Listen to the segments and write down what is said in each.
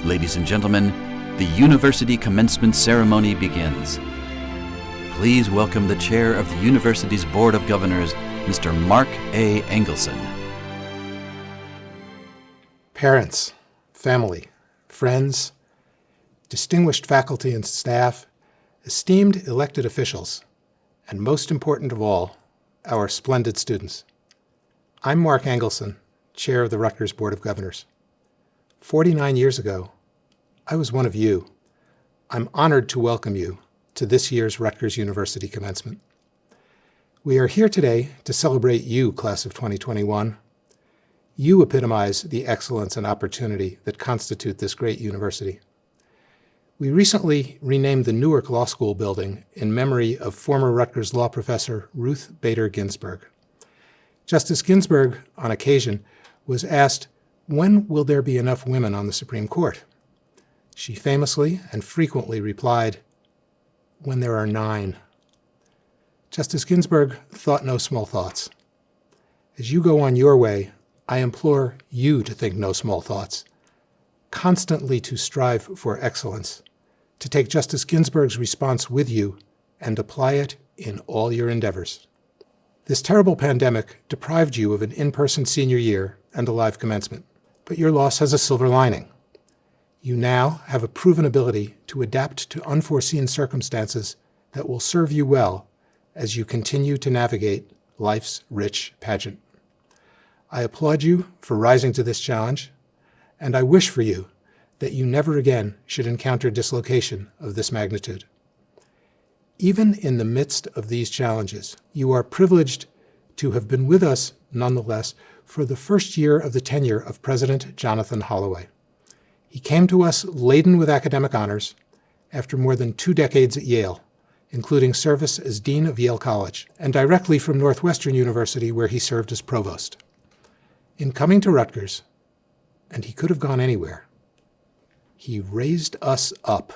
Ladies and gentlemen, the University Commencement Ceremony begins. Please welcome the Chair of the University's Board of Governors, Mr. Mark A. Engelson. Parents, family, friends, distinguished faculty and staff, esteemed elected officials, and most important of all, our splendid students. I'm Mark Engelson, Chair of the Rutgers Board of Governors. 49 years ago, I was one of you. I'm honored to welcome you to this year's Rutgers University commencement. We are here today to celebrate you, class of 2021. You epitomize the excellence and opportunity that constitute this great university. We recently renamed the Newark Law School building in memory of former Rutgers law professor Ruth Bader Ginsburg. Justice Ginsburg, on occasion, was asked, "When will there be enough women on the Supreme Court?" She famously and frequently replied, "When there are 9. Justice Ginsburg thought no small thoughts. As you go on your way, I implore you to think no small thoughts, constantly to strive for excellence, to take Justice Ginsburg's response with you and apply it in all your endeavors. This terrible pandemic deprived you of an in-person senior year and a live commencement, but your loss has a silver lining. You now have a proven ability to adapt to unforeseen circumstances that will serve you well as you continue to navigate life's rich pageant. I applaud you for rising to this challenge, and I wish for you that you never again should encounter dislocation of this magnitude. Even in the midst of these challenges, you are privileged to have been with us nonetheless for the first year of the tenure of President Jonathan Holloway. He came to us laden with academic honors after more than 2 decades at Yale, including service as Dean of Yale College, and directly from Northwestern University, where he served as provost. In coming to Rutgers, and he could have gone anywhere, he raised us up.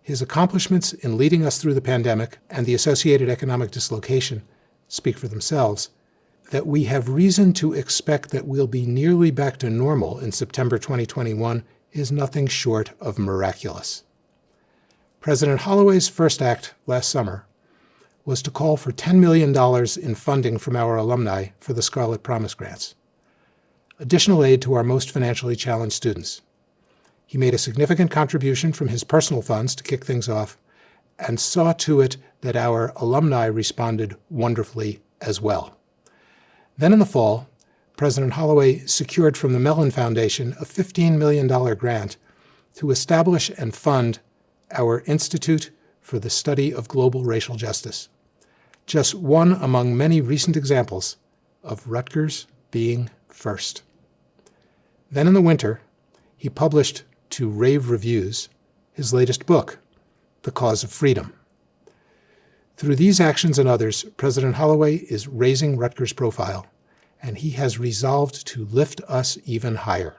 His accomplishments in leading us through the pandemic and the associated economic dislocation speak for themselves. That we have reason to expect that we'll be nearly back to normal in September 2021 is nothing short of miraculous. President Holloway's first act last summer was to call for $10 million in funding from our alumni for the Scarlet Promise grants, additional aid to our most financially challenged students. He made a significant contribution from his personal funds to kick things off and saw to it that our alumni responded wonderfully as well. Then in the fall, President Holloway secured from the Mellon Foundation a $15 million grant to establish and fund our Institute for the Study of Global Racial Justice, just one among many recent examples of Rutgers being first. Then in the winter, he published to rave reviews his latest book, The Cause of Freedom. Through these actions and others, President Holloway is raising Rutgers' profile, and he has resolved to lift us even higher.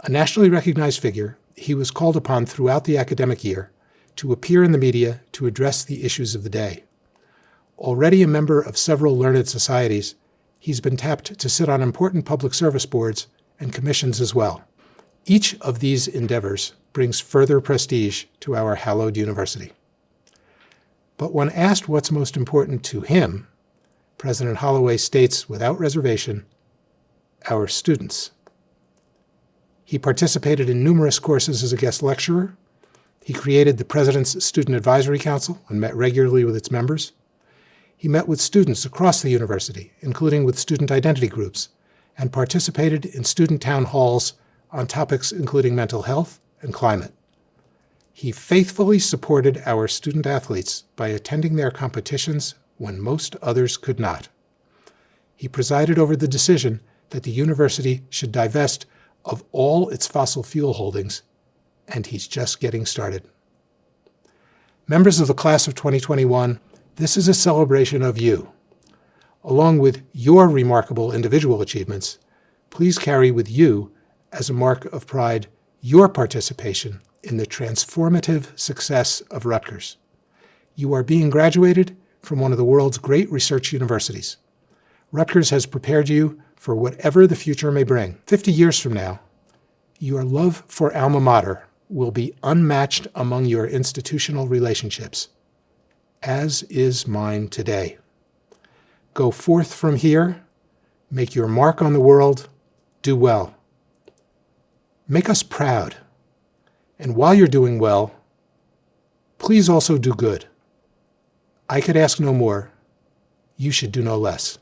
A nationally recognized figure, he was called upon throughout the academic year to appear in the media to address the issues of the day. Already a member of several learned societies, he's been tapped to sit on important public service boards and commissions as well. Each of these endeavors brings further prestige to our hallowed university. But when asked what's most important to him, President Holloway states without reservation, our students. He participated in numerous courses as a guest lecturer. He created the President's Student Advisory Council and met regularly with its members. He met with students across the university, including with student identity groups, and participated in student town halls on topics including mental health and climate. He faithfully supported our student athletes by attending their competitions when most others could not. He presided over the decision that the university should divest of all its fossil fuel holdings, and he's just getting started. Members of the class of 2021, this is a celebration of you. Along with your remarkable individual achievements, please carry with you, as a mark of pride, your participation in the transformative success of Rutgers. You are being graduated from one of the world's great research universities. Rutgers has prepared you for whatever the future may bring. 50 years from now, Your love for Alma Mater will be unmatched among your institutional relationships, as is mine today. Go forth from here, make your mark on the world, do well. Make us proud, and while you're doing well, please also do good. I could ask no more. You should do no less.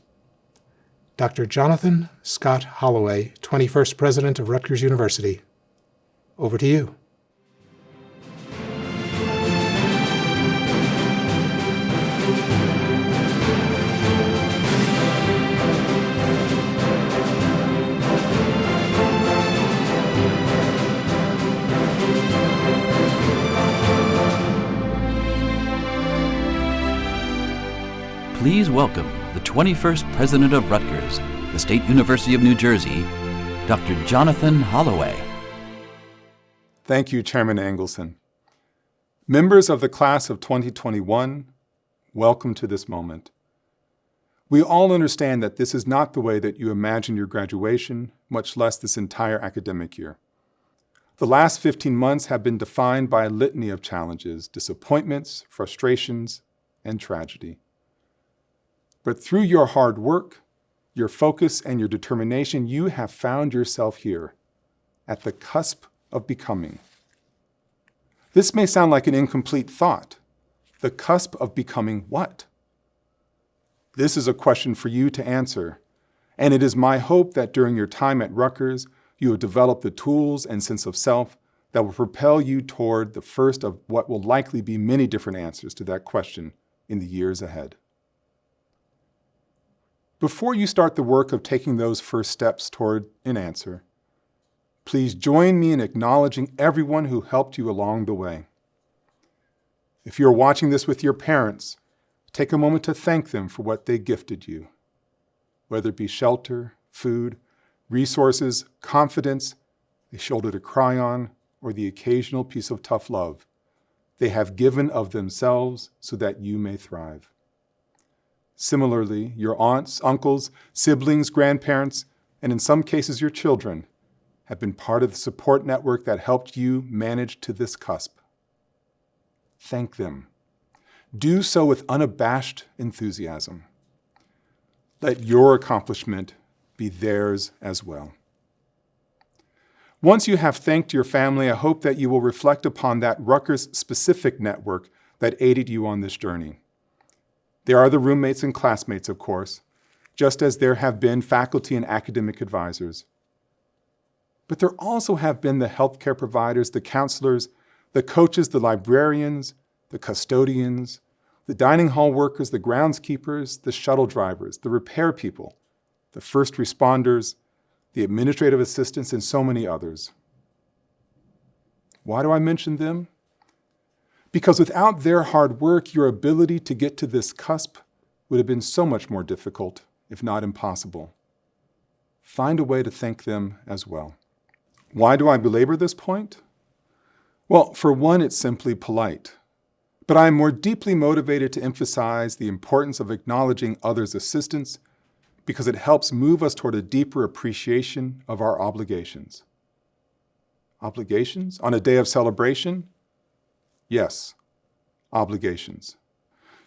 Dr. Jonathan Scott Holloway, 21st President of Rutgers University. Over to you. Please welcome the 21st President of Rutgers, the State University of New Jersey, Dr. Jonathan Holloway. Thank you, Chairman Engelson. Members of the class of 2021, welcome to this moment. We all understand that this is not the way that you imagine your graduation, much less this entire academic year. The last 15 months have been defined by a litany of challenges, disappointments, frustrations, and tragedy. But through your hard work, your focus, and your determination, you have found yourself here, at the cusp of becoming. This may sound like an incomplete thought. The cusp of becoming what? This is a question for you to answer, and it is my hope that during your time at Rutgers, you will develop the tools and sense of self that will propel you toward the first of what will likely be many different answers to that question in the years ahead. Before you start the work of taking those first steps toward an answer, please join me in acknowledging everyone who helped you along the way. If you're watching this with your parents, take a moment to thank them for what they gifted you, whether it be shelter, food, resources, confidence, a shoulder to cry on, or the occasional piece of tough love. They have given of themselves so that you may thrive. Similarly, your aunts, uncles, siblings, grandparents, and in some cases your children, have been part of the support network that helped you manage to this cusp. Thank them. Do so with unabashed enthusiasm. Let your accomplishment be theirs as well. Once you have thanked your family, I hope that you will reflect upon that Rutgers-specific network that aided you on this journey. There are the roommates and classmates, of course, just as there have been faculty and academic advisors. But there also have been the healthcare providers, the counselors, the coaches, the librarians, the custodians, the dining hall workers, the groundskeepers, the shuttle drivers, the repair people, the first responders, the administrative assistants, and so many others. Why do I mention them? Because without their hard work, your ability to get to this cusp would have been so much more difficult, if not impossible. Find a way to thank them as well. Why do I belabor this point? Well, for one, it's simply polite. But I am more deeply motivated to emphasize the importance of acknowledging others' assistance because it helps move us toward a deeper appreciation of our obligations. Obligations? On a day of celebration? Yes, obligations.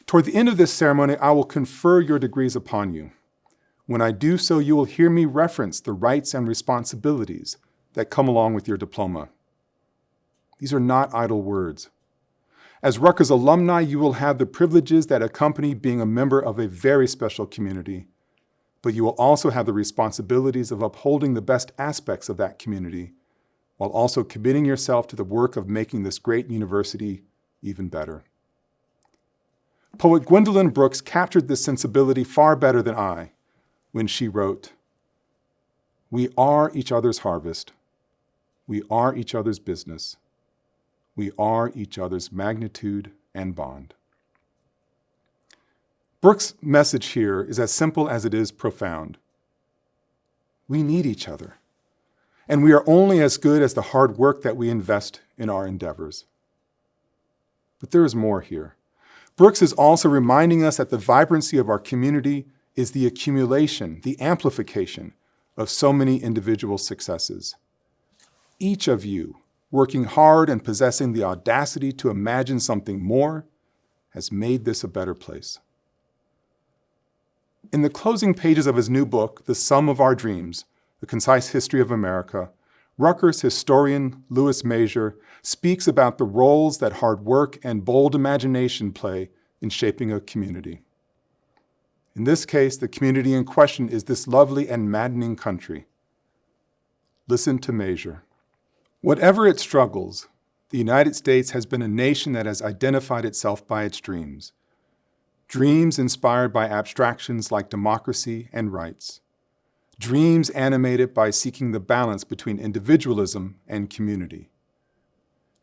Toward the end of this ceremony, I will confer your degrees upon you. When I do so, you will hear me reference the rights and responsibilities that come along with your diploma. These are not idle words. As Rutgers alumni, you will have the privileges that accompany being a member of a very special community, but you will also have the responsibilities of upholding the best aspects of that community, while also committing yourself to the work of making this great university even better. Poet Gwendolyn Brooks captured this sensibility far better than I when she wrote, "We are each other's harvest. We are each other's business. We are each other's magnitude and bond." Brooks' message here is as simple as it is profound. We need each other. And we are only as good as the hard work that we invest in our endeavors. But there is more here. Brooks is also reminding us that the vibrancy of our community is the accumulation, the amplification of so many individual successes. each of you, working hard and possessing the audacity to imagine something more, has made this a better place. In the closing pages of his new book, The Sum of Our Dreams, The Concise History of America, Rutgers historian Louis Major speaks about the roles that hard work and bold imagination play in shaping a community. In this case, the community in question is this lovely and maddening country. Listen to Major. Whatever its struggles, the United States has been a nation that has identified itself by its dreams. Dreams inspired by abstractions like democracy and rights. Dreams animated by seeking the balance between individualism and community.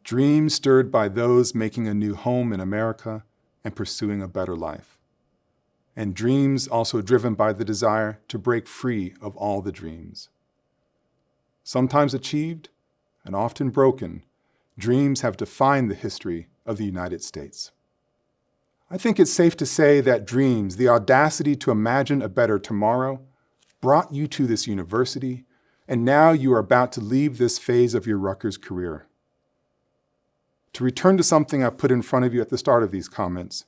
Dreams stirred by those making a new home in America and pursuing a better life. And dreams also driven by the desire to break free of all the dreams. Sometimes achieved and often broken, dreams have defined the history of the United States. I think it's safe to say that dreams, the audacity to imagine a better tomorrow, brought you to this university, and now you are about to leave this phase of your Rutgers career. To return to something I put in front of you at the start of these comments,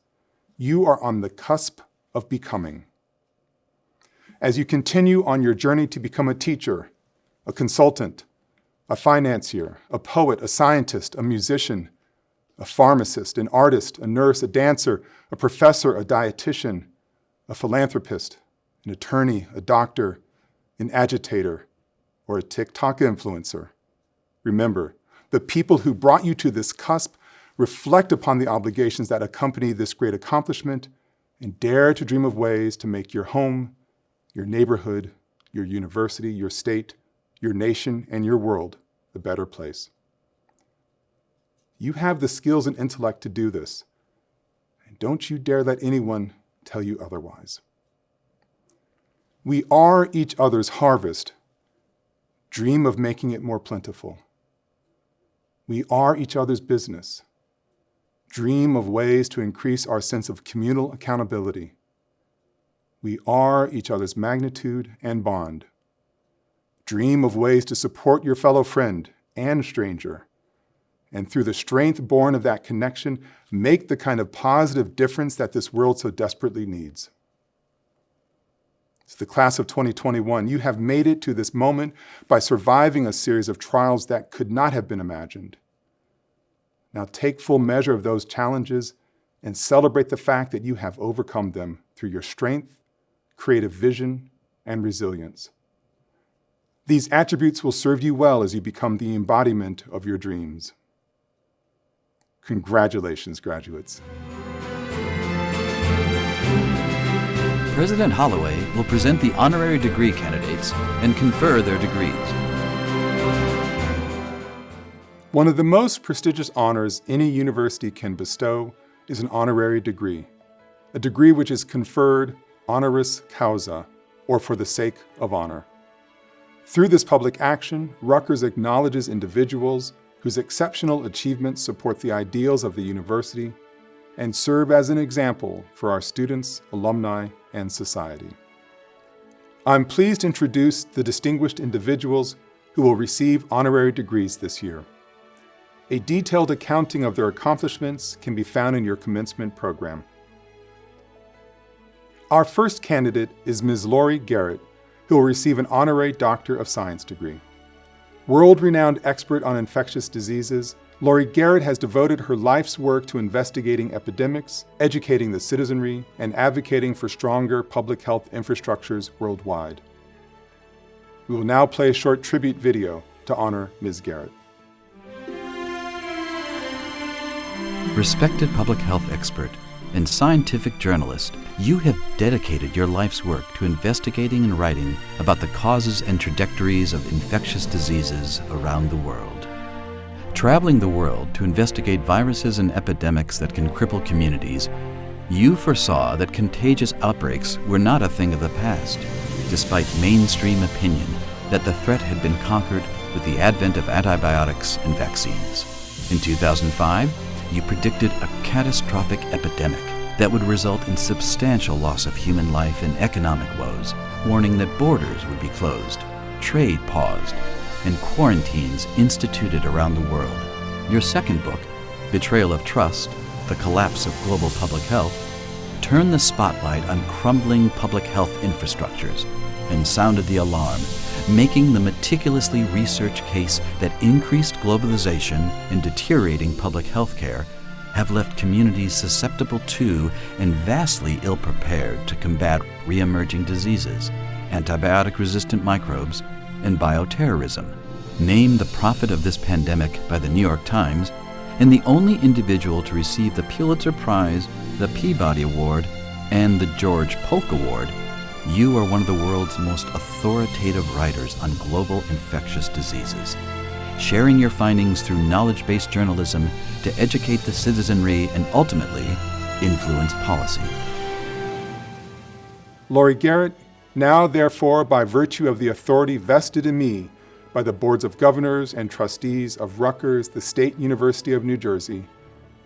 you are on the cusp of becoming. As you continue on your journey to become a teacher, a consultant, a financier, a poet, a scientist, a musician, a pharmacist, an artist, a nurse, a dancer, a professor, a dietitian, a philanthropist, an attorney, a doctor, an agitator, or a TikTok influencer. Remember, the people who brought you to this cusp reflect upon the obligations that accompany this great accomplishment and dare to dream of ways to make your home, your neighborhood, your university, your state, your nation, and your world a better place. You have the skills and intellect to do this, and don't you dare let anyone tell you otherwise. We are each other's harvest. Dream of making it more plentiful. We are each other's business. Dream of ways to increase our sense of communal accountability. We are each other's magnitude and bond. Dream of ways to support your fellow friend and stranger. And through the strength born of that connection, make the kind of positive difference that this world so desperately needs. To the class of 2021, you have made it to this moment by surviving a series of trials that could not have been imagined. Now take full measure of those challenges and celebrate the fact that you have overcome them through your strength, creative vision, and resilience. These attributes will serve you well as you become the embodiment of your dreams. Congratulations, graduates. President Holloway will present the honorary degree candidates and confer their degrees. One of the most prestigious honors any university can bestow is an honorary degree, a degree which is conferred honoris causa, or for the sake of honor. Through this public action, Rutgers acknowledges individuals whose exceptional achievements support the ideals of the university and serve as an example for our students, alumni, and society. I'm pleased to introduce the distinguished individuals who will receive honorary degrees this year. A detailed accounting of their accomplishments can be found in your commencement program. Our first candidate is Ms. Lori Garrett, who will receive an honorary Doctor of Science degree. World-renowned expert on infectious diseases, Lori Garrett has devoted her life's work to investigating epidemics, educating the citizenry, and advocating for stronger public health infrastructures worldwide. We will now play a short tribute video to honor Ms. Garrett. Respected public health expert and scientific journalist, you have dedicated your life's work to investigating and writing about the causes and trajectories of infectious diseases around the world. Traveling the world to investigate viruses and epidemics that can cripple communities, you foresaw that contagious outbreaks were not a thing of the past, despite mainstream opinion that the threat had been conquered with the advent of antibiotics and vaccines. In 2005, you predicted a catastrophic epidemic that would result in substantial loss of human life and economic woes, warning that borders would be closed, trade paused, and quarantines instituted around the world. Your second book, Betrayal of Trust, The Collapse of Global Public Health, turned the spotlight on crumbling public health infrastructures and sounded the alarm, making the meticulously researched case that increased globalization and deteriorating public health care have left communities susceptible to and vastly ill-prepared to combat re-emerging diseases, antibiotic-resistant microbes, and bioterrorism. Named the prophet of this pandemic by the New York Times, and the only individual to receive the Pulitzer Prize, the Peabody Award, and the George Polk Award, you are one of the world's most authoritative writers on global infectious diseases, sharing your findings through knowledge-based journalism to educate the citizenry and ultimately influence policy. Laurie Garrett, now therefore by virtue of the authority vested in me by the boards of governors and trustees of Rutgers, the State University of New Jersey,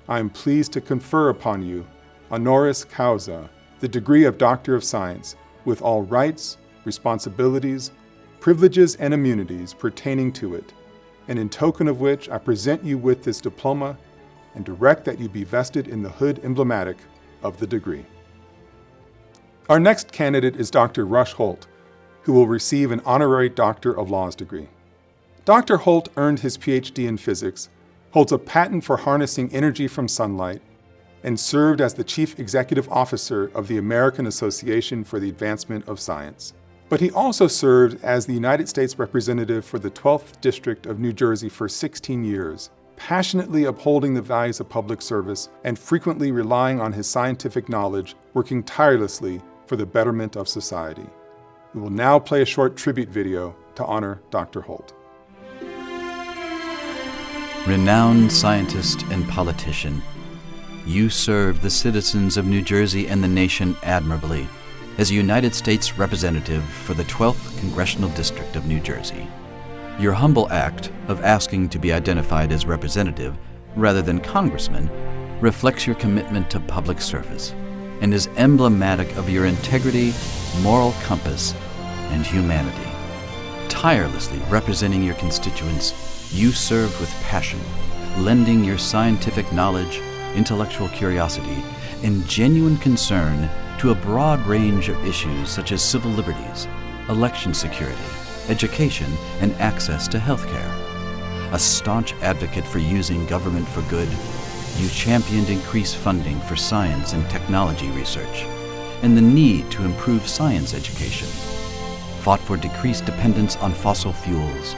I am pleased to confer upon you, honoris causa, the degree of Doctor of Science, with all rights, responsibilities, privileges, and immunities pertaining to it, and in token of which I present you with this diploma and direct that you be vested in the hood emblematic of the degree. Our next candidate is Dr. Rush Holt, who will receive an Honorary Doctor of Laws degree. Dr. Holt earned his PhD in physics, holds a patent for harnessing energy from sunlight, and served as the Chief Executive Officer of the American Association for the Advancement of Science. But he also served as the United States Representative for the 12th District of New Jersey for 16 years, passionately upholding the values of public service and frequently relying on his scientific knowledge, working tirelessly for the betterment of society. We will now play a short tribute video to honor Dr. Holt. Renowned scientist and politician, you served the citizens of New Jersey and the nation admirably as a United States Representative for the 12th Congressional District of New Jersey. Your humble act of asking to be identified as representative rather than congressman reflects your commitment to public service and is emblematic of your integrity, moral compass, and humanity. Tirelessly representing your constituents, you served with passion, lending your scientific knowledge, intellectual curiosity, and genuine concern to a broad range of issues such as civil liberties, election security, education, and access to health care. A staunch advocate for using government for good, you championed increased funding for science and technology research, and the need to improve science education, fought for decreased dependence on fossil fuels,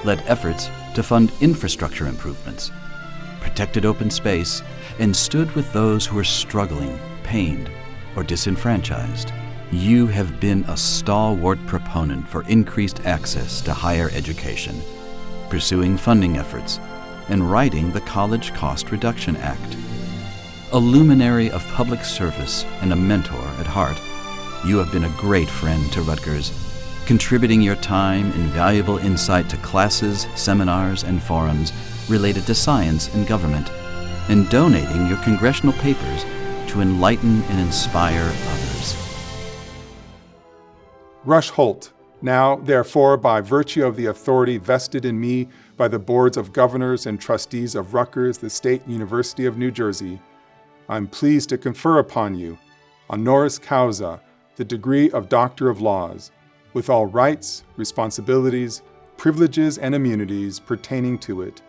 led efforts to fund infrastructure improvements, protected open space, and stood with those who are struggling, pained, or disenfranchised. You have been a stalwart proponent for increased access to higher education, pursuing funding efforts, and writing the College Cost Reduction Act. A luminary of public service and a mentor at heart, you have been a great friend to Rutgers, contributing your time and valuable insight to classes, seminars, and forums related to science and government, and donating your congressional papers to enlighten and inspire others. Rush Holt, now therefore by virtue of the authority vested in me by the boards of governors and trustees of Rutgers, the State University of New Jersey, I am pleased to confer upon you, honoris causa, the degree of Doctor of Laws, with all rights, responsibilities, privileges, and immunities pertaining to it,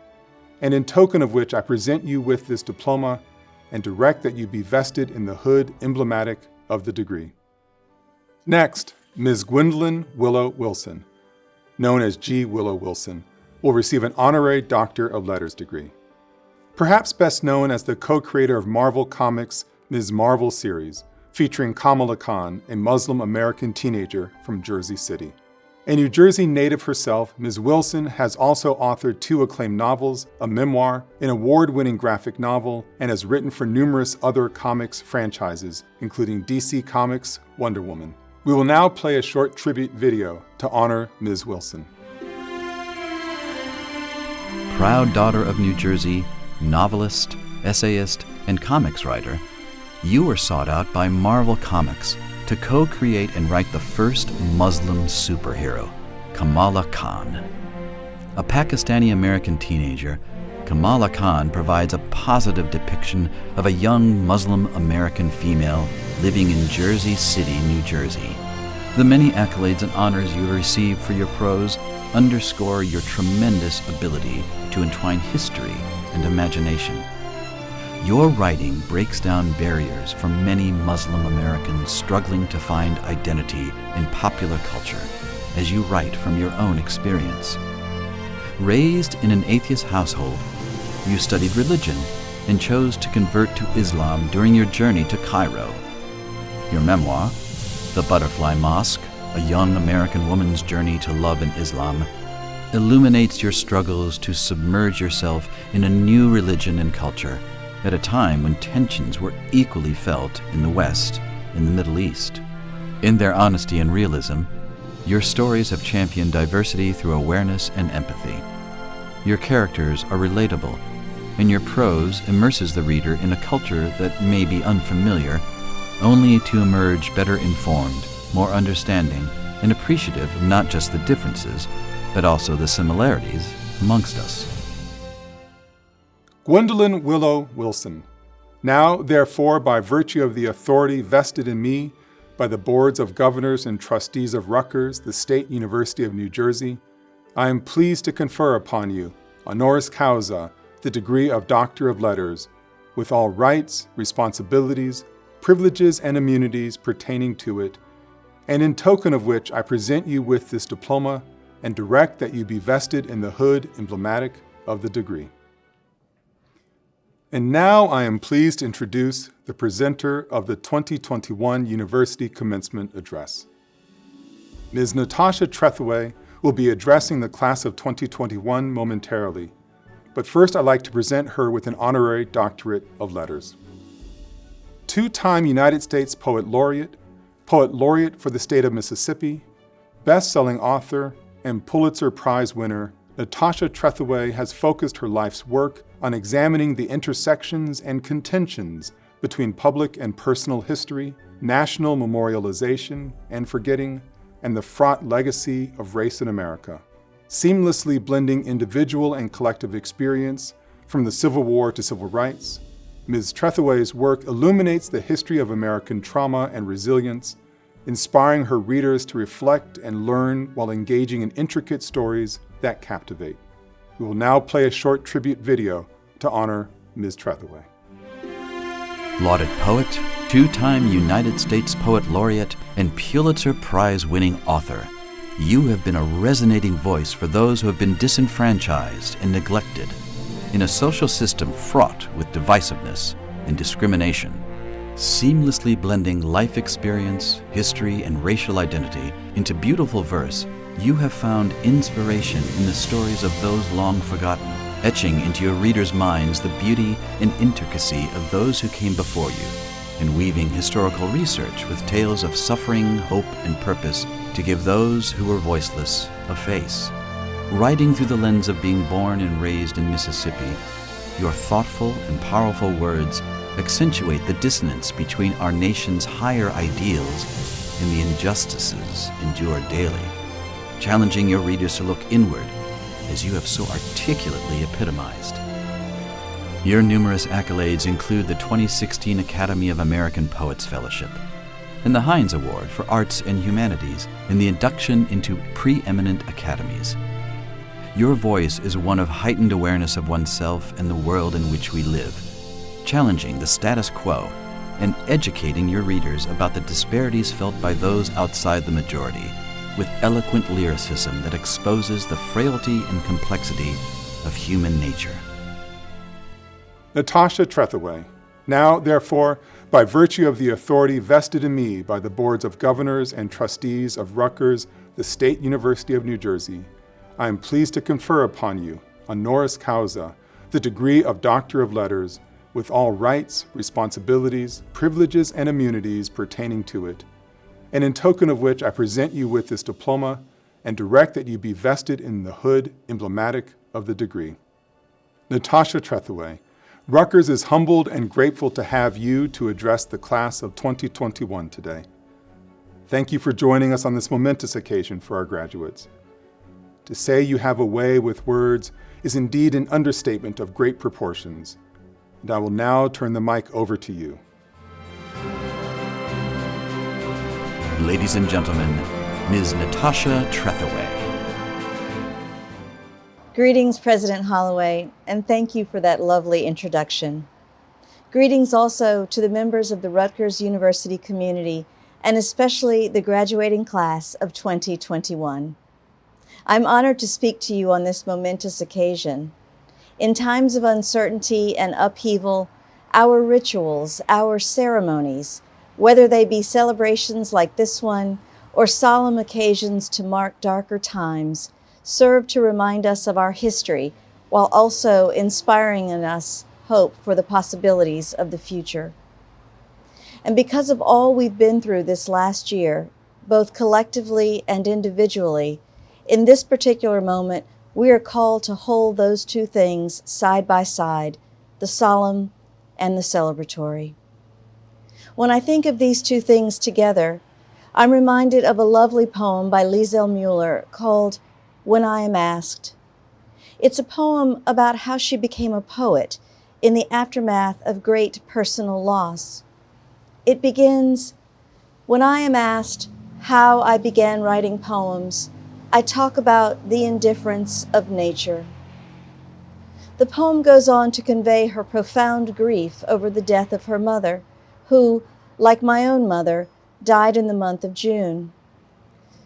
and in token of which I present you with this diploma and direct that you be vested in the hood emblematic of the degree. Next, Ms. Gwendolyn Willow Wilson, known as G. Willow Wilson, will receive an Honorary Doctor of Letters degree. Perhaps best known as the co-creator of Marvel Comics' Ms. Marvel series, featuring Kamala Khan, a Muslim American teenager from Jersey City. A New Jersey native herself, Ms. Wilson has also authored 2 acclaimed novels, a memoir, an award-winning graphic novel, and has written for numerous other comics franchises, including DC Comics' Wonder Woman. We will now play a short tribute video to honor Ms. Wilson. Proud daughter of New Jersey, novelist, essayist, and comics writer, you were sought out by Marvel Comics to co-create and write the first Muslim superhero, Kamala Khan. a Pakistani-American teenager, Kamala Khan provides a positive depiction of a young Muslim-American female living in Jersey City, New Jersey. The many accolades and honors you have received for your prose underscore your tremendous ability to entwine history and imagination. Your writing breaks down barriers for many Muslim Americans struggling to find identity in popular culture as you write from your own experience. Raised in an atheist household, you studied religion and chose to convert to Islam during your journey to Cairo. Your memoir, The Butterfly Mosque, a young American woman's journey to love in Islam, illuminates your struggles to submerge yourself in a new religion and culture at a time when tensions were equally felt in the West and the Middle East. In their honesty and realism, your stories have championed diversity through awareness and empathy. Your characters are relatable, and your prose immerses the reader in a culture that may be unfamiliar, only to emerge better informed, more understanding, and appreciative of not just the differences, but also the similarities amongst us. Gwendolyn Willow Wilson. Now, therefore, by virtue of the authority vested in me by the boards of governors and trustees of Rutgers, the State University of New Jersey, I am pleased to confer upon you, honoris causa, the degree of Doctor of Letters, with all rights, responsibilities, privileges, and immunities pertaining to it, and in token of which I present you with this diploma and direct that you be vested in the hood emblematic of the degree. And now I am pleased to introduce the presenter of the 2021 University Commencement Address. Ms. Natasha Trethewey will be addressing the class of 2021 momentarily, but first I'd like to present her with an honorary doctorate of letters. Two-time United States Poet Laureate for the state of Mississippi, best-selling author, and Pulitzer Prize winner, Natasha Trethewey has focused her life's work on examining the intersections and contentions between public and personal history, national memorialization and forgetting, and the fraught legacy of race in America, seamlessly blending individual and collective experience from the Civil War to civil rights. Ms. Trethewey's work illuminates the history of American trauma and resilience, inspiring her readers to reflect and learn while engaging in intricate stories that captivate. We will now play a short tribute video to honor Ms. Trethewey. Lauded poet, two-time United States Poet Laureate, and Pulitzer Prize-winning author, you have been a resonating voice for those who have been disenfranchised and neglected in a social system fraught with divisiveness and discrimination. Seamlessly blending life experience, history, and racial identity into beautiful verse, you have found inspiration in the stories of those long forgotten, etching into your readers' minds the beauty and intricacy of those who came before you, and weaving historical research with tales of suffering, hope, and purpose to give those who were voiceless a face. Writing through the lens of being born and raised in Mississippi, your thoughtful and powerful words accentuate the dissonance between our nation's higher ideals and the injustices endured daily, challenging your readers to look inward, as you have so articulately epitomized. Your numerous accolades include the 2016 Academy of American Poets Fellowship, and the Heinz Award for Arts and Humanities, and the induction into preeminent academies. Your voice is one of heightened awareness of oneself and the world in which we live, challenging the status quo and educating your readers about the disparities felt by those outside the majority, with eloquent lyricism that exposes the frailty and complexity of human nature. Natasha Trethewey. Now, therefore, by virtue of the authority vested in me by the boards of governors and trustees of Rutgers, the State University of New Jersey, I am pleased to confer upon you, honoris causa, the degree of Doctor of Letters, with all rights, responsibilities, privileges, and immunities pertaining to it, and in token of which I present you with this diploma and direct that you be vested in the hood emblematic of the degree. Natasha Trethewey. Rutgers is humbled and grateful to have you to address the class of 2021 today. Thank you for joining us on this momentous occasion for our graduates. To say you have a way with words is indeed an understatement of great proportions. And I will now turn the mic over to you. Ladies and gentlemen, Ms. Natasha Trethaway. Greetings, President Holloway, and thank you for that lovely introduction. Greetings also to the members of the Rutgers University community, and especially the graduating class of 2021. I'm honored to speak to you on this momentous occasion. In times of uncertainty and upheaval, our rituals, our ceremonies, whether they be celebrations like this one or solemn occasions to mark darker times, serve to remind us of our history while also inspiring in us hope for the possibilities of the future. And because of all we've been through this last year, both collectively and individually, in this particular moment, we are called to hold those two things side by side, the solemn and the celebratory. When I think of these two things together, I'm reminded of a lovely poem by Liesl Mueller called When I Am Asked. It's a poem about how she became a poet in the aftermath of great personal loss. It begins, when I am asked how I began writing poems, I talk about the indifference of nature. The poem goes on to convey her profound grief over the death of her mother, who, like my own mother, died in the month of June.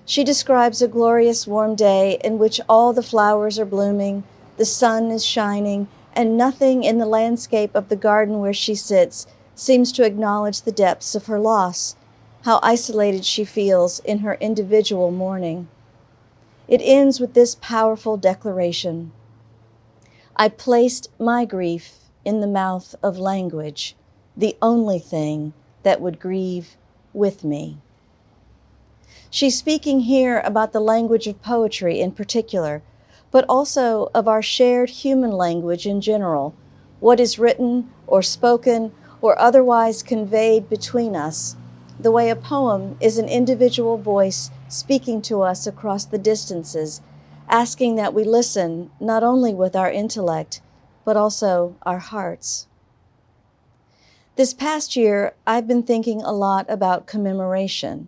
She describes a glorious warm day in which all the flowers are blooming, the sun is shining, and nothing in the landscape of the garden where she sits seems to acknowledge the depths of her loss, how isolated she feels in her individual mourning. It ends with this powerful declaration: I placed my grief in the mouth of language, the only thing that would grieve with me. She's speaking here about the language of poetry in particular, but also of our shared human language in general, what is written or spoken or otherwise conveyed between us, the way a poem is an individual voice speaking to us across the distances, asking that we listen not only with our intellect, but also our hearts. This past year, I've been thinking a lot about commemoration,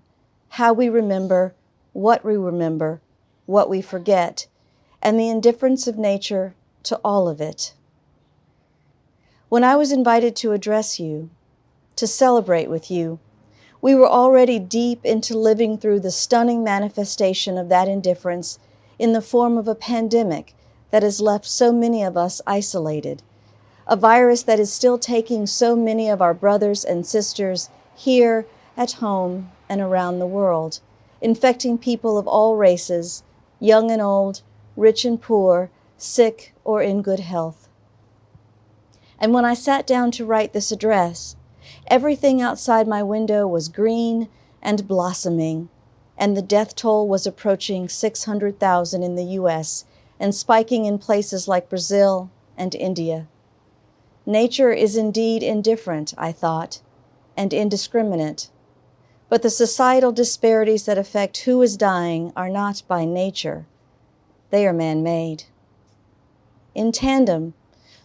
how we remember, what we forget, and the indifference of nature to all of it. When I was invited to address you, to celebrate with you, we were already deep into living through the stunning manifestation of that indifference in the form of a pandemic that has left so many of us isolated, a virus that is still taking so many of our brothers and sisters here, at home, and around the world, infecting people of all races, young and old, rich and poor, sick or in good health. And when I sat down to write this address, everything outside my window was green and blossoming, and the death toll was approaching 600,000 in the U.S. and spiking in places like Brazil and India. Nature is indeed indifferent, I thought, and indiscriminate. But the societal disparities that affect who is dying are not by nature. They are man-made. In tandem,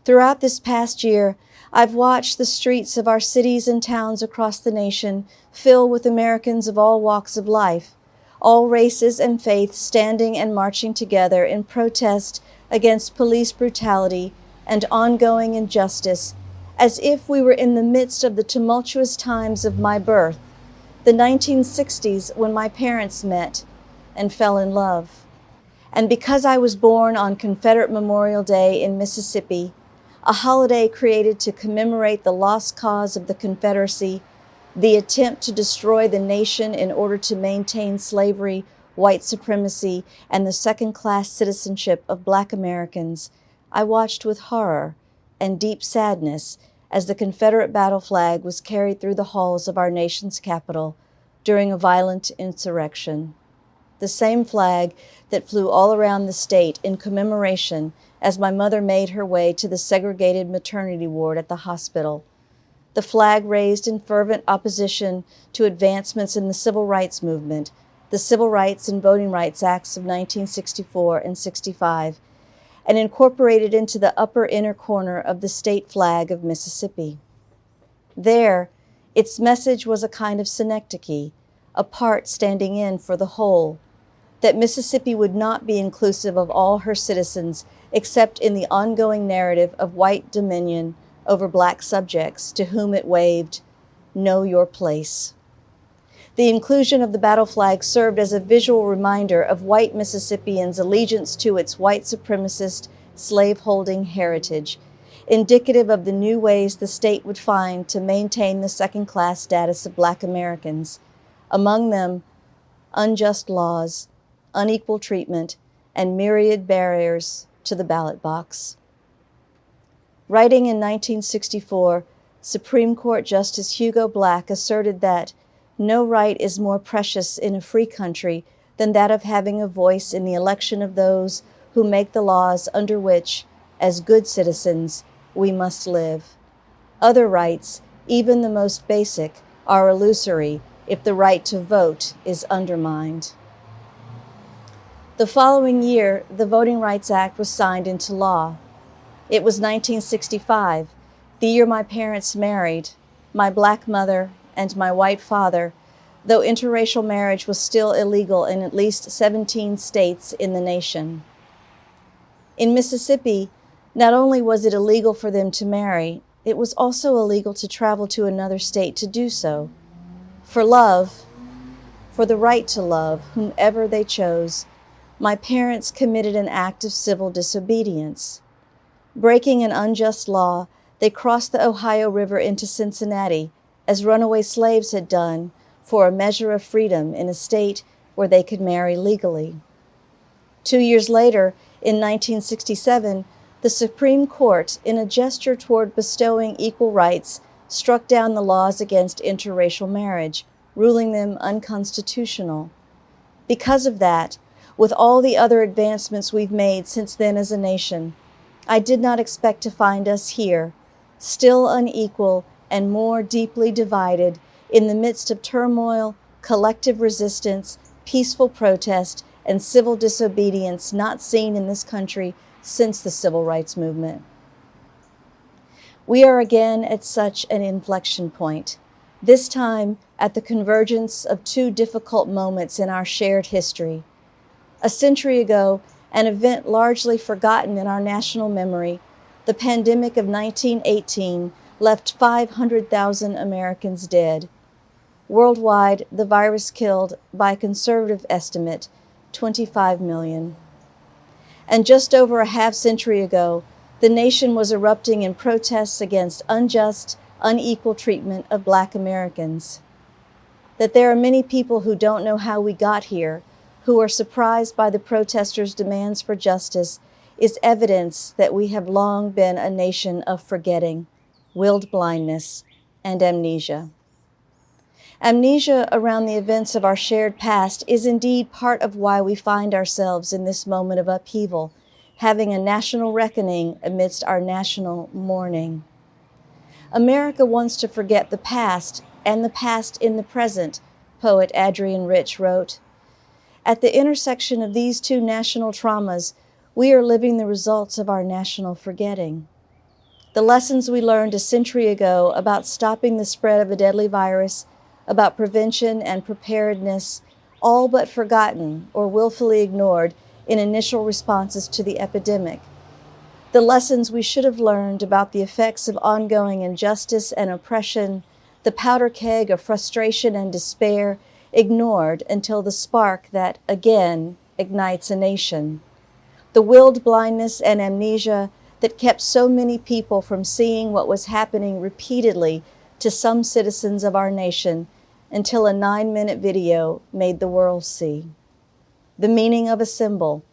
throughout this past year, I've watched the streets of our cities and towns across the nation fill with Americans of all walks of life, all races and faiths standing and marching together in protest against police brutality and ongoing injustice, as if we were in the midst of the tumultuous times of my birth, the 1960s when my parents met and fell in love. And because I was born on Confederate Memorial Day in Mississippi, a holiday created to commemorate the lost cause of the Confederacy, the attempt to destroy the nation in order to maintain slavery, white supremacy, and the second-class citizenship of Black Americans, I watched with horror and deep sadness as the Confederate battle flag was carried through the halls of our nation's capital during a violent insurrection. The same flag that flew all around the state in commemoration as my mother made her way to the segregated maternity ward at the hospital. The flag raised in fervent opposition to advancements in the civil rights movement, the Civil Rights and Voting Rights Acts of 1964 and 65, and incorporated into the upper inner corner of the state flag of Mississippi. There, its message was a kind of synecdoche, a part standing in for the whole, that Mississippi would not be inclusive of all her citizens except in the ongoing narrative of white dominion over black subjects to whom it waved, "Know your place." The inclusion of the battle flag served as a visual reminder of white Mississippians' allegiance to its white supremacist, slave-holding heritage, indicative of the new ways the state would find to maintain the second-class status of Black Americans, among them unjust laws, unequal treatment, and myriad barriers to the ballot box. Writing in 1964, Supreme Court Justice Hugo Black asserted that no right is more precious in a free country than that of having a voice in the election of those who make the laws under which, as good citizens, we must live. Other rights, even the most basic, are illusory if the right to vote is undermined. The following year, the Voting Rights Act was signed into law. It was 1965, the year my parents married, my Black mother and my white father, though interracial marriage was still illegal in at least 17 states in the nation. In Mississippi, not only was it illegal for them to marry, it was also illegal to travel to another state to do so. For love, for the right to love whomever they chose, my parents committed an act of civil disobedience. Breaking an unjust law, they crossed the Ohio River into Cincinnati, as runaway slaves had done, for a measure of freedom in a state where they could marry legally. 2 years later, in 1967, the Supreme Court, in a gesture toward bestowing equal rights, struck down the laws against interracial marriage, ruling them unconstitutional. Because of that, with all the other advancements we've made since then as a nation, I did not expect to find us here, still unequal and more deeply divided in the midst of turmoil, collective resistance, peaceful protest, and civil disobedience not seen in this country since the Civil Rights Movement. We are again at such an inflection point, this time at the convergence of two difficult moments in our shared history. A century ago, an event largely forgotten in our national memory, the pandemic of 1918 left 500,000 Americans dead. Worldwide, the virus killed, by a conservative estimate, 25 million. And just over a half century ago, the nation was erupting in protests against unjust, unequal treatment of Black Americans. That there are many people who don't know how we got here, who are surprised by the protesters' demands for justice, is evidence that we have long been a nation of forgetting, willed blindness, and amnesia. Amnesia around the events of our shared past is indeed part of why we find ourselves in this moment of upheaval, having a national reckoning amidst our national mourning. America wants to forget the past and the past in the present, poet Adrienne Rich wrote. At the intersection of these two national traumas, we are living the results of our national forgetting. The lessons we learned a century ago about stopping the spread of a deadly virus, about prevention and preparedness, all but forgotten or willfully ignored in initial responses to the epidemic. The lessons we should have learned about the effects of ongoing injustice and oppression, the powder keg of frustration and despair, ignored until the spark that, again, ignites a nation. The willed blindness and amnesia that kept so many people from seeing what was happening repeatedly to some citizens of our nation until a 9-minute video made the world see. The meaning of a symbol,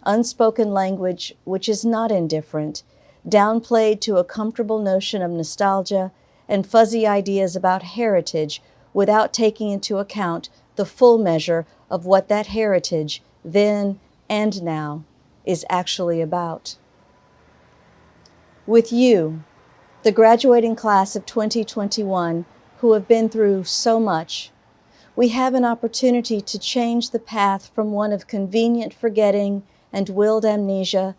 unspoken language which is not indifferent, downplayed to a comfortable notion of nostalgia and fuzzy ideas about heritage without taking into account the full measure of what that heritage, then and now, is actually about. With you, the graduating class of 2021, who have been through so much, We have an opportunity to change the path from one of convenient forgetting and willed amnesia,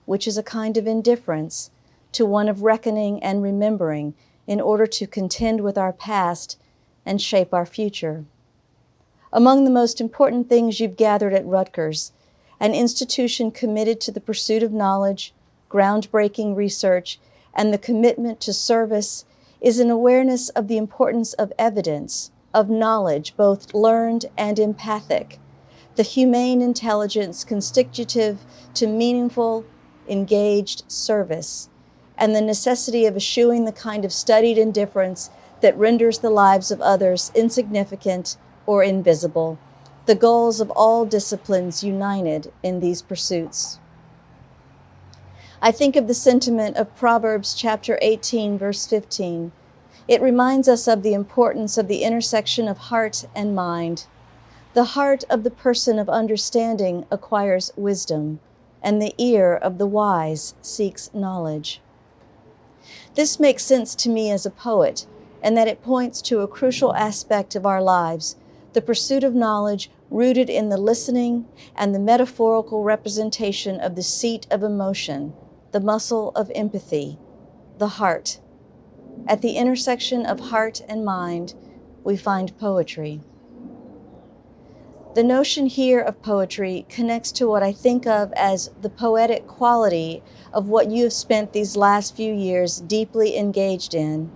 which is a kind of indifference, to one of reckoning and remembering in order to contend with our past and shape our future. Among the most important things you've gathered at Rutgers, an institution committed to the pursuit of knowledge, groundbreaking research, and the commitment to service, is an awareness of the importance of evidence, of knowledge, both learned and empathic, the humane intelligence constitutive to meaningful, engaged service, and the necessity of eschewing the kind of studied indifference that renders the lives of others insignificant or invisible, the goals of all disciplines united in these pursuits. I think of the sentiment of Proverbs chapter 18, verse 15. It reminds us of the importance of the intersection of heart and mind. The heart of the person of understanding acquires wisdom, and the ear of the wise seeks knowledge. This makes sense to me as a poet, and that it points to a crucial aspect of our lives, the pursuit of knowledge rooted in the listening and the metaphorical representation of the seat of emotion, the muscle of empathy, the heart. At the intersection of heart and mind, we find poetry. The notion here of poetry connects to what I think of as the poetic quality of what you have spent these last few years deeply engaged in,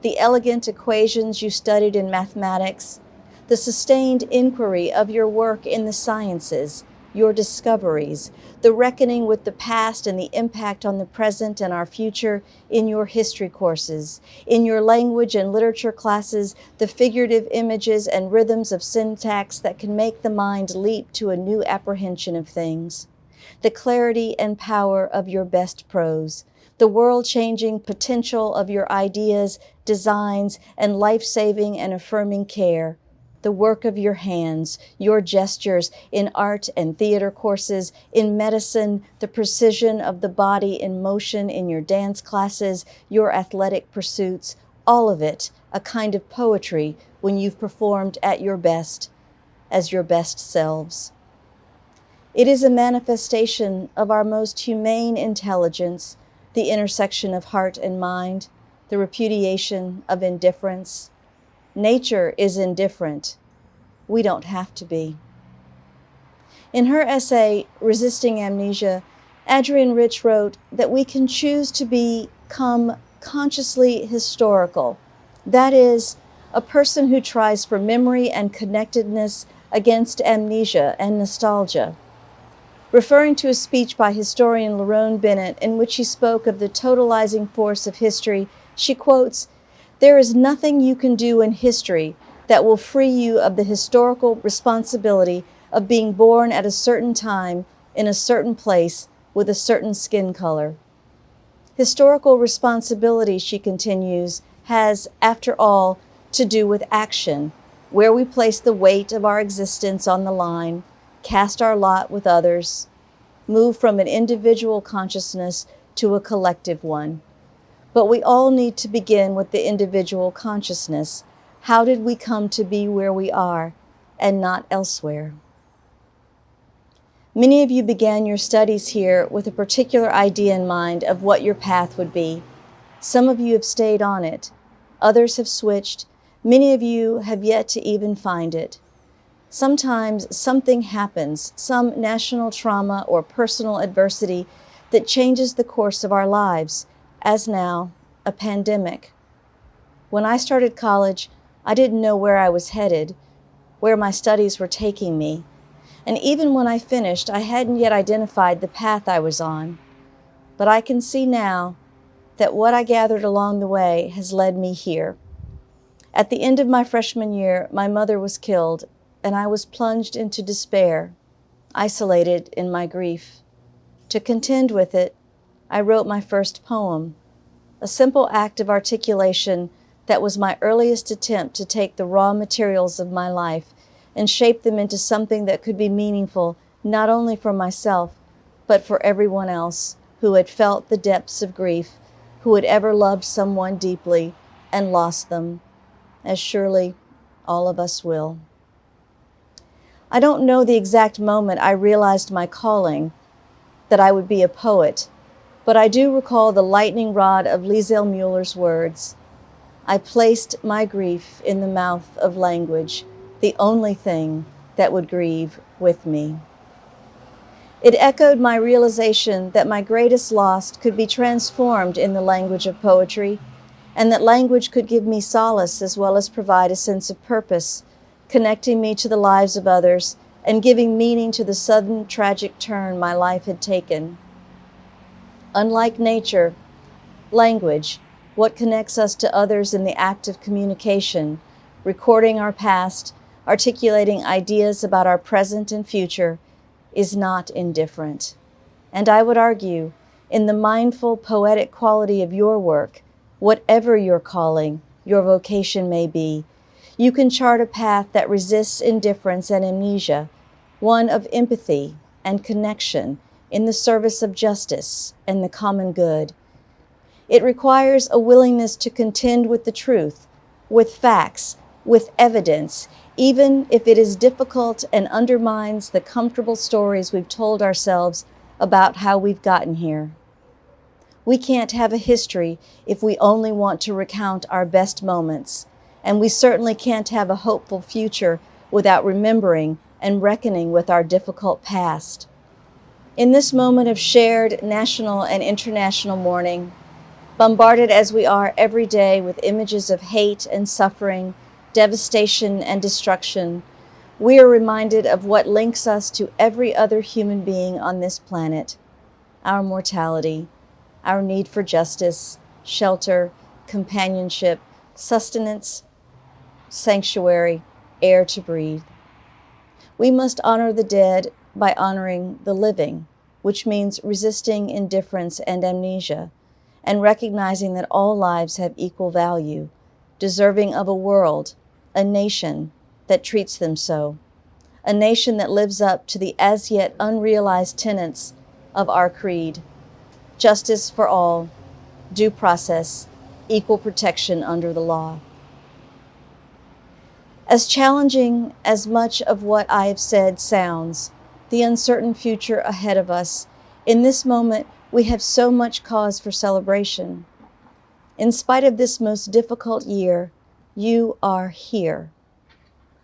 the elegant equations you studied in mathematics, the sustained inquiry of your work in the sciences, your discoveries, the reckoning with the past and the impact on the present and our future in your history courses, in your language and literature classes, the figurative images and rhythms of syntax that can make the mind leap to a new apprehension of things, the clarity and power of your best prose, the world-changing potential of your ideas, designs, and life-saving and affirming care, the work of your hands, your gestures in art and theater courses, in medicine, the precision of the body in motion in your dance classes, your athletic pursuits, all of it a kind of poetry when you've performed at your best, as your best selves. It is a manifestation of our most humane intelligence, the intersection of heart and mind, the repudiation of indifference. Nature is indifferent. We don't have to be. In her essay, Resisting Amnesia, Adrienne Rich wrote that we can choose to become consciously historical. That is, a person who tries for memory and connectedness against amnesia and nostalgia. Referring to a speech by historian Lerone Bennett in which he spoke of the totalizing force of history, she quotes, "There is nothing you can do in history that will free you of the historical responsibility of being born at a certain time, in a certain place, with a certain skin color." Historical responsibility, she continues, has, after all, to do with action, where we place the weight of our existence on the line, cast our lot with others, move from an individual consciousness to a collective one. But we all need to begin with the individual consciousness. How did we come to be where we are and not elsewhere? Many of you began your studies here with a particular idea in mind of what your path would be. Some of you have stayed on it. Others have switched. Many of you have yet to even find it. Sometimes something happens, some national trauma or personal adversity that changes the course of our lives, as now, a pandemic. When I started college, I didn't know where I was headed, where my studies were taking me. And even when I finished, I hadn't yet identified the path I was on. But I can see now that what I gathered along the way has led me here. At the end of my freshman year, my mother was killed, and I was plunged into despair, isolated in my grief. To contend with it, I wrote my first poem, a simple act of articulation that was my earliest attempt to take the raw materials of my life and shape them into something that could be meaningful not only for myself, but for everyone else who had felt the depths of grief, who had ever loved someone deeply and lost them, as surely all of us will. I don't know the exact moment I realized my calling, that I would be a poet, but I do recall the lightning rod of Liesel Mueller's words. I placed my grief in the mouth of language, the only thing that would grieve with me. It echoed my realization that my greatest loss could be transformed in the language of poetry, and that language could give me solace as well as provide a sense of purpose, connecting me to the lives of others and giving meaning to the sudden tragic turn my life had taken. Unlike nature, language, what connects us to others in the act of communication, recording our past, articulating ideas about our present and future, is not indifferent. And I would argue, in the mindful, poetic quality of your work, whatever your calling, your vocation may be, you can chart a path that resists indifference and amnesia, one of empathy and connection in the service of justice and the common good. It requires a willingness to contend with the truth, with facts, with evidence, even if it is difficult and undermines the comfortable stories we've told ourselves about how we've gotten here. We can't have a history if we only want to recount our best moments, and we certainly can't have a hopeful future without remembering and reckoning with our difficult past. In this moment of shared national and international mourning, bombarded as we are every day with images of hate and suffering, devastation and destruction, we are reminded of what links us to every other human being on this planet: our mortality, our need for justice, shelter, companionship, sustenance, sanctuary, air to breathe. We must honor the dead by honoring the living, which means resisting indifference and amnesia, and recognizing that all lives have equal value, deserving of a world, a nation that treats them so, a nation that lives up to the as yet unrealized tenets of our creed: justice for all, due process, equal protection under the law. As challenging as much of what I have said sounds, the uncertain future ahead of us, in this moment we have so much cause for celebration. In spite of this most difficult year, you are here.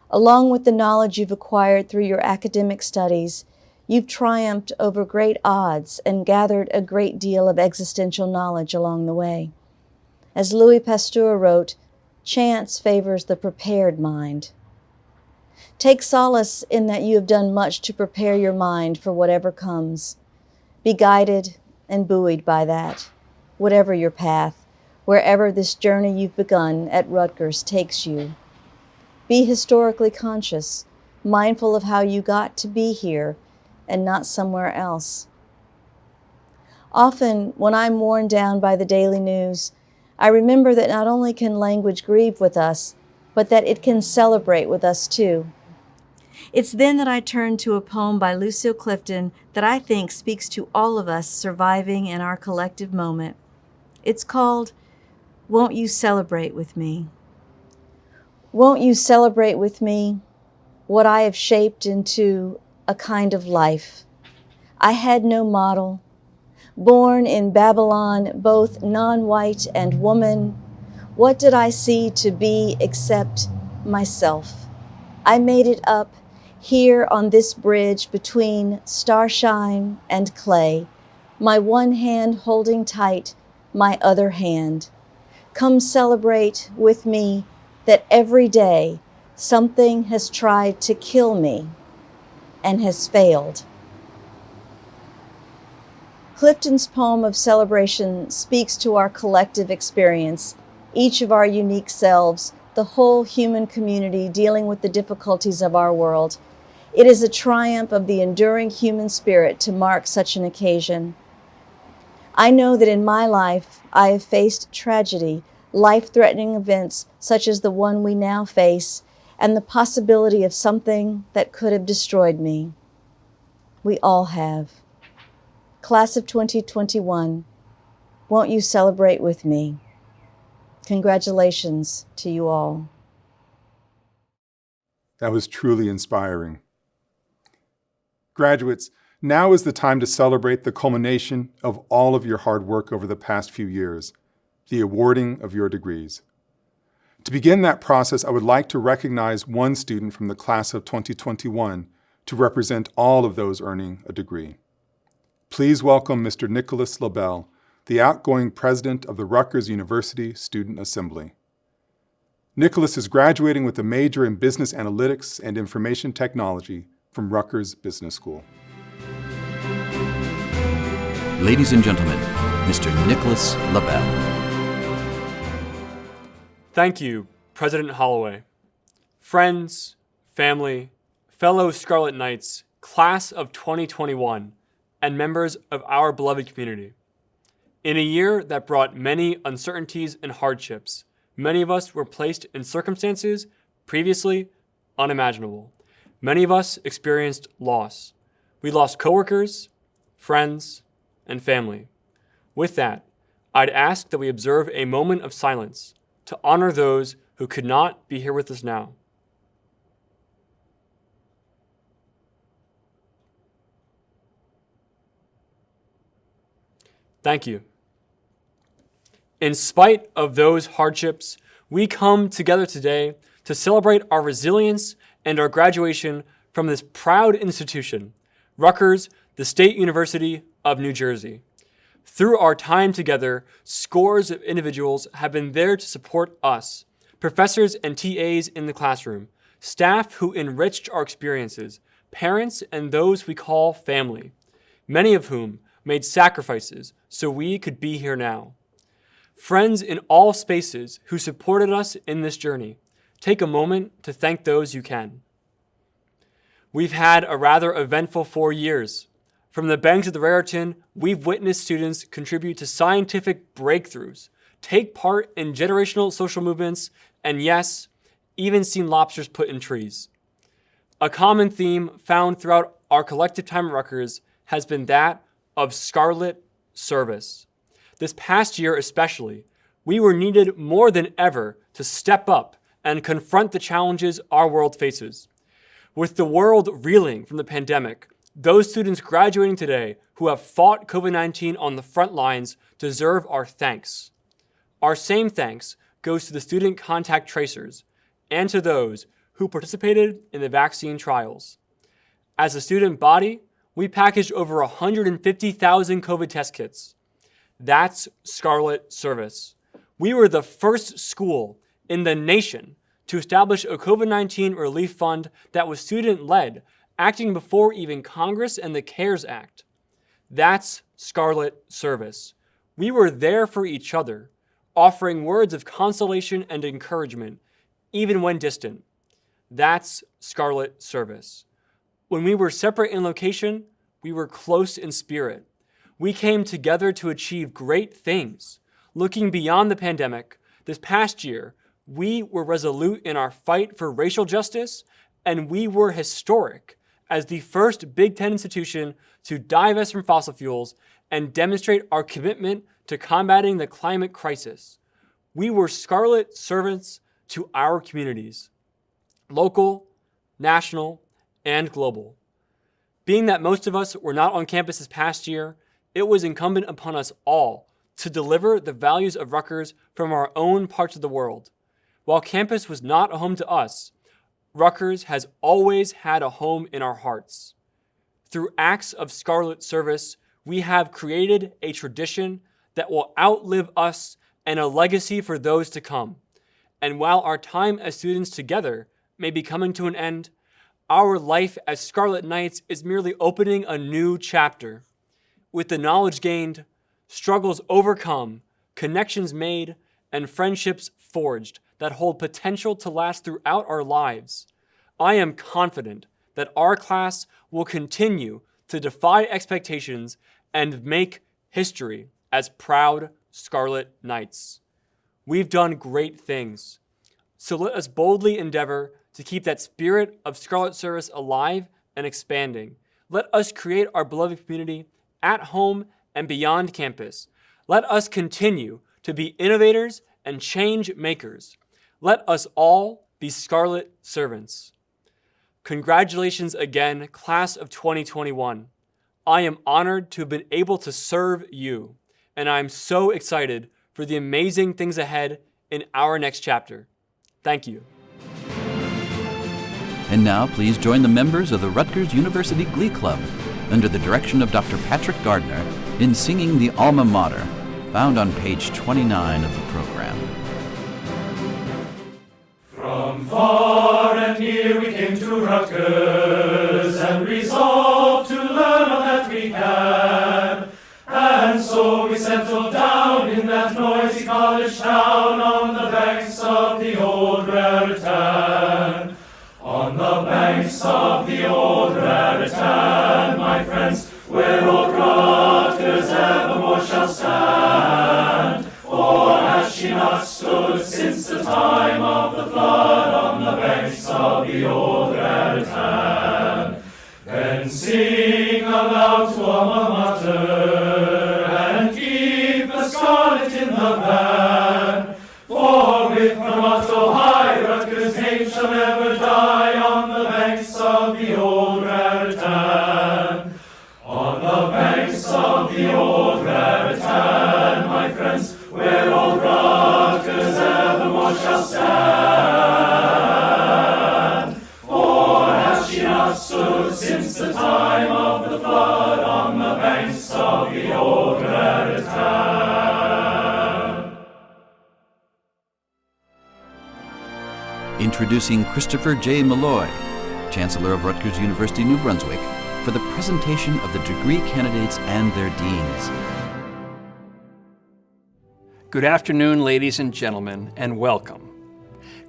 Along with the knowledge you've acquired through your academic studies, you've triumphed over great odds and gathered a great deal of existential knowledge along the way. As Louis Pasteur wrote, "Chance favors the prepared mind." Take solace in that you have done much to prepare your mind for whatever comes. Be guided and buoyed by that, whatever your path, wherever this journey you've begun at Rutgers takes you. Be historically conscious, mindful of how you got to be here and not somewhere else. Often, when I'm worn down by the daily news, I remember that not only can language grieve with us, but that it can celebrate with us too. It's then that I turn to a poem by Lucille Clifton that I think speaks to all of us surviving in our collective moment. It's called "Won't You Celebrate With Me?" Won't you celebrate with me what I have shaped into a kind of life? I had no model. Born in Babylon, both non-white and woman, what did I see to be except myself? I made it up here on this bridge between starshine and clay, my one hand holding tight my other hand. Come celebrate with me that every day something has tried to kill me and has failed. Clifton's poem of celebration speaks to our collective experience, each of our unique selves, the whole human community dealing with the difficulties of our world. It is a triumph of the enduring human spirit to mark such an occasion. I know that in my life I have faced tragedy, life-threatening events such as the one we now face, and the possibility of something that could have destroyed me. We all have. Class of 2021, won't you celebrate with me? Congratulations to you all. That was truly inspiring. Graduates, now is the time to celebrate the culmination of all of your hard work over the past few years, the awarding of your degrees. To begin that process, I would like to recognize one student from the class of 2021 to represent all of those earning a degree. Please welcome Mr. Nicholas LaBelle, the outgoing president of the Rutgers University Student Assembly. Nicholas is graduating with a major in Business Analytics and Information Technology from Rutgers Business School. Ladies and gentlemen, Mr. Nicholas LaBelle. Thank you, President Holloway. Friends, family, fellow Scarlet Knights, class of 2021, and members of our beloved community. In a year that brought many uncertainties and hardships, many of us were placed in circumstances previously unimaginable. Many of us experienced loss. We lost coworkers, friends, and family. With that, I'd ask that we observe a moment of silence to honor those who could not be here with us now. Thank you. In spite of those hardships, we come together today to celebrate our resilience and our graduation from this proud institution, Rutgers, the State University of New Jersey. Through our time together, scores of individuals have been there to support us, professors and TAs in the classroom, staff who enriched our experiences, parents and those we call family, many of whom made sacrifices so we could be here now. Friends in all spaces who supported us in this journey, take a moment to thank those you can. We've had a rather eventful 4 years. From the banks of the Raritan, we've witnessed students contribute to scientific breakthroughs, take part in generational social movements, and yes, even seen lobsters put in trees. A common theme found throughout our collective time at Rutgers has been that of scarlet service. This past year especially, we were needed more than ever to step up and confront the challenges our world faces. With the world reeling from the pandemic, those students graduating today who have fought COVID-19 on the front lines deserve our thanks. Our same thanks goes to the student contact tracers and to those who participated in the vaccine trials. As a student body, we packaged over 150,000 COVID test kits. That's scarlet service. We were the first school in the nation to establish a COVID-19 relief fund that was student-led, acting before even Congress and the CARES Act. That's scarlet service. We were there for each other, offering words of consolation and encouragement, even when distant. That's scarlet service. When we were separate in location, we were close in spirit. We came together to achieve great things. Looking beyond the pandemic, this past year, we were resolute in our fight for racial justice, and we were historic as the first Big Ten institution to divest from fossil fuels and demonstrate our commitment to combating the climate crisis. We were scarlet servants to our communities, local, national, and global. Being that most of us were not on campus this past year, it was incumbent upon us all to deliver the values of Rutgers from our own parts of the world. While campus was not a home to us, Rutgers has always had a home in our hearts. Through acts of scarlet service, we have created a tradition that will outlive us and a legacy for those to come. And while our time as students together may be coming to an end, our life as Scarlet Knights is merely opening a new chapter. With the knowledge gained, struggles overcome, connections made, and friendships forged that hold potential to last throughout our lives, I am confident that our class will continue to defy expectations and make history as proud Scarlet Knights. We've done great things, so let us boldly endeavor to keep that spirit of scarlet service alive and expanding. Let us create our beloved community at home and beyond campus. Let us continue to be innovators and change makers. Let us all be scarlet servants. Congratulations again, class of 2021. I am honored to have been able to serve you, and I'm so excited for the amazing things ahead in our next chapter. Thank you. And now please join the members of the Rutgers University Glee Club under the direction of Dr. Patrick Gardner in singing the Alma Mater, found on page 29 of the program. From far and near we came to Rutgers and resolved to learn all that we can. And so we settled down in that noisy college town on the banks of the old Raritan. On the banks of the old Raritan, my friends, where old Rutgers evermore shall stand. For has she not stood since the time of the flood on the banks of the old Raritan? Then sing aloud to Alma Mater, and keep the scarlet in the van. For with the motto high, Rutgers' name shall never die on the banks of the old Raritan. On the banks of the old Raritan, my friends, where old Rutgers evermore shall stand. For has she not stood since the time of the flood on the banks of the old Raritan? Introducing Christopher J. Malloy, Chancellor of Rutgers University, New Brunswick, for the presentation of the degree candidates and their deans. Good afternoon, ladies and gentlemen, and welcome.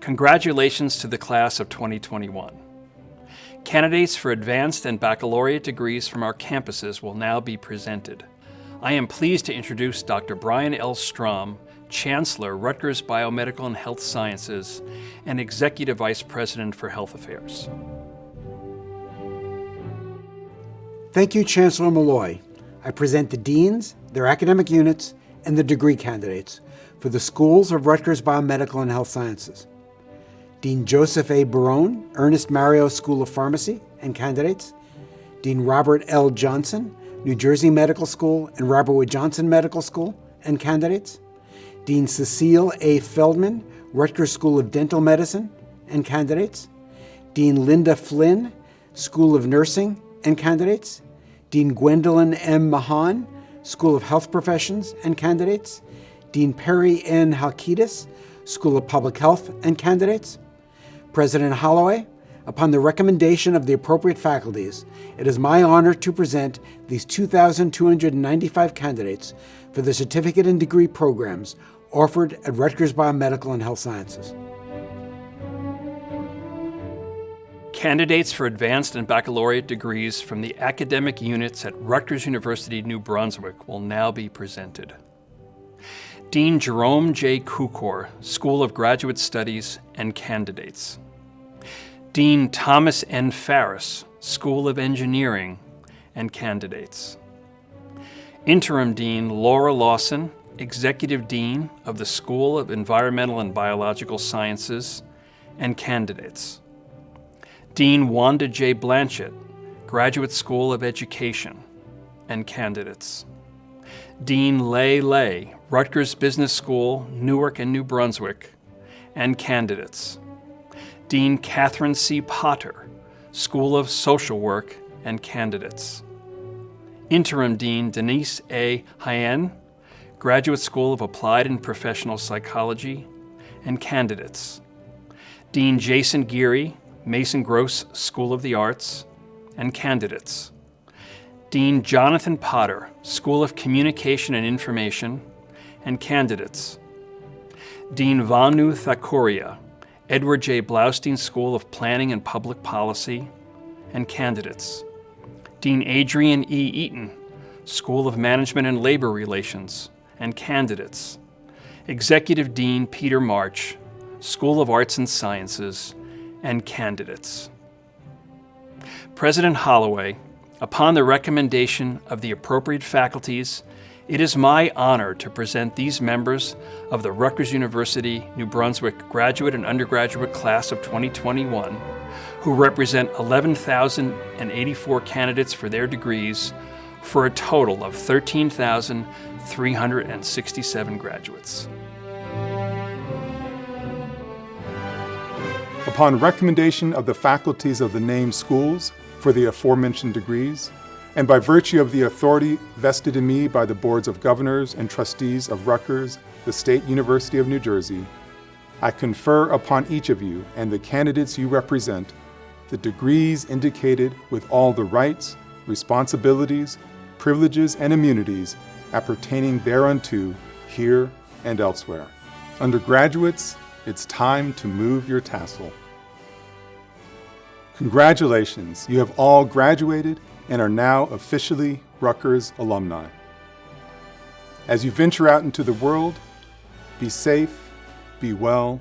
Congratulations to the class of 2021. Candidates for advanced and baccalaureate degrees from our campuses will now be presented. I am pleased to introduce Dr. Brian L. Strom, Chancellor, Rutgers Biomedical and Health Sciences, and Executive Vice President for Health Affairs. Thank you, Chancellor Malloy. I present the deans, their academic units, and the degree candidates for the schools of Rutgers Biomedical and Health Sciences. Dean Joseph A. Barone, Ernest Mario School of Pharmacy, and candidates. Dean Robert L. Johnson, New Jersey Medical School and Robert Wood Johnson Medical School, and candidates. Dean Cecile A. Feldman, Rutgers School of Dental Medicine, and candidates. Dean Linda Flynn, School of Nursing, and candidates. Dean Gwendolyn M. Mahan, School of Health Professions, and candidates. Dean Perry N. Halkitis, School of Public Health, and candidates. President Holloway, upon the recommendation of the appropriate faculties, it is my honor to present these 2,295 candidates for the certificate and degree programs offered at Rutgers Biomedical and Health Sciences. Candidates for advanced and baccalaureate degrees from the academic units at Rutgers University, New Brunswick will now be presented. Dean Jerome J. Kukor, School of Graduate Studies, and candidates. Dean Thomas N. Farris, School of Engineering, and candidates. Interim Dean Laura Lawson, Executive Dean of the School of Environmental and Biological Sciences, and candidates. Dean Wanda J. Blanchett, Graduate School of Education, and candidates. Dean Lei Lei, Rutgers Business School, Newark and New Brunswick, and candidates. Dean Catherine C. Potter, School of Social Work, and candidates. Interim Dean Denise A. Hyen, Graduate School of Applied and Professional Psychology, and candidates. Dean Jason Geary, Mason Gross School of the Arts, and candidates. Dean Jonathan Potter, School of Communication and Information, and candidates. Dean Vanu Thakuria, Edward J. Blaustein School of Planning and Public Policy, and candidates. Dean Adrian E. Eaton, School of Management and Labor Relations, and candidates. Executive Dean Peter March, School of Arts and Sciences, and candidates. President Holloway, upon the recommendation of the appropriate faculties It is my honor to present these members of the Rutgers University New Brunswick graduate and undergraduate class of 2021, who represent 11,084 candidates for their degrees, for a total of 13,367 graduates. Upon recommendation of the faculties of the named schools for the aforementioned degrees, and by virtue of the authority vested in me by the boards of governors and trustees of Rutgers, the State University of New Jersey, I confer upon each of you and the candidates you represent the degrees indicated with all the rights, responsibilities, privileges, and immunities appertaining thereunto here and elsewhere. Undergraduates, it's time to move your tassel. Congratulations, you have all graduated and are now officially Rutgers alumni. As you venture out into the world, be safe, be well,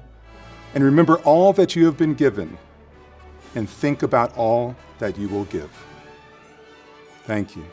and remember all that you have been given, and think about all that you will give. Thank you.